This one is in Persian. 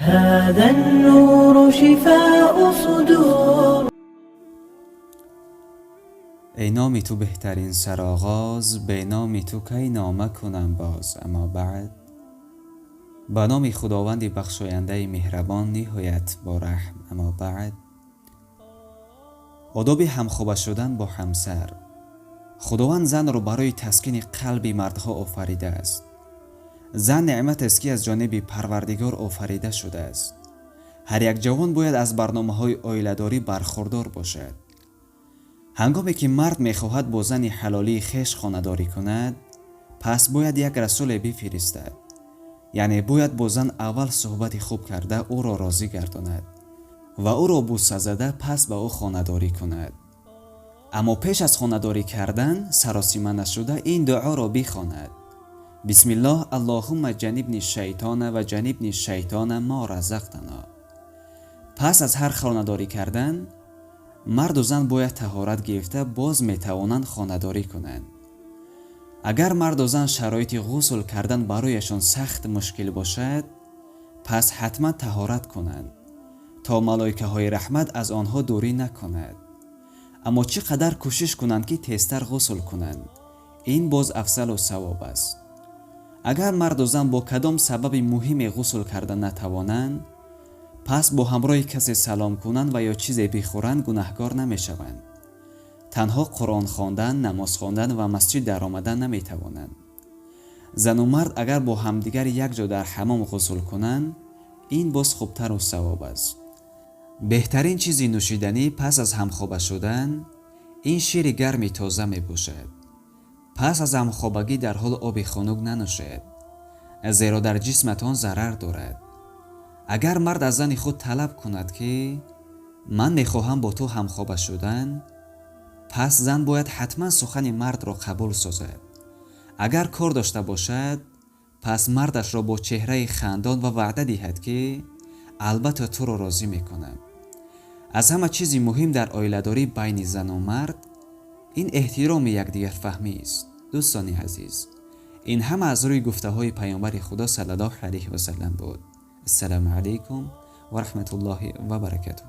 هذا النور شفاء صدور. ای نام تو بهترین سرآغاز، به نام تو کی نامه کنم باز. اما بعد، به نام خداوند بخشاینده مهربان نهایت با رحم. اما بعد، آداب همخوابه شدن با همسر. خداوند زن را برای تسکین قلب مردها آفریده است. زن نعمت است که از جانب پروردگار آفریده شده است. هر یک جوان باید از برنامه‌های عائله‌داری برخوردار باشد. هنگامی که مرد می‌خواهد با زن حلالی خویش خانه‌داری کند، پس باید یک رسول بفرستد. یعنی باید با زن اول صحبت خوب کرده او را راضی گرداند و او را بوسه زده پس به او خانه‌داری کند. اما پیش از خانه‌داری کردن سراسیمه نشده این دعا را بخواند: بسم الله اللهم جنبنی الشیطان و جنبنی الشیطان ما رزقتنا. پس از هر خانه‌داری کردن مرد و زن باید طهارت گرفته باز میتوانند خانه‌داری کنند. اگر مرد و زن شرایط غسل کردن برایشان سخت مشکل باشد، پس حتما طهارت کنند تا ملائکه های رحمت از آنها دوری نکند. اما چقدر کوشش کنند که تیزتر غسل کنند، این باز افضل و ثواب است. اگر مرد و زن با کدام سبب مهم غسل کردن نتوانند، پس با همراه کسی سلام کنند و یا چیزی بخورند گناهگار نمیشوند. تنها قرآن خواندن، نماز خواندن و مسجد در آمدن نمیتوانند. زن و مرد اگر با همدیگر یک جا در حمام غسل کنند، این باز خوبتر و ثواب است. بهترین چیزی نوشیدنی پس از همخوابه شدن این شیر گرم تازه می باشد. پس از همخوابگی در حال آب خنک ننوشید، زیرا در جسمتان ضرر دارد. اگر مرد از زن خود طلب کند که من میخواهم با تو همخوابه شدن، پس زن باید حتما سخن مرد را قبول سازد. اگر کار داشته باشد، پس مردش را با چهره خندان و وعده دهد که البته تو را راضی میکنم. از همه چیزی مهم در عائله‌داری بین زن و مرد این احترام یکدیگر فهمی است. دوستان عزیز، این همه از روی گفته های پیامبر خدا صلی الله علیه و سلم بود. السلام علیکم و رحمت الله و برکاته.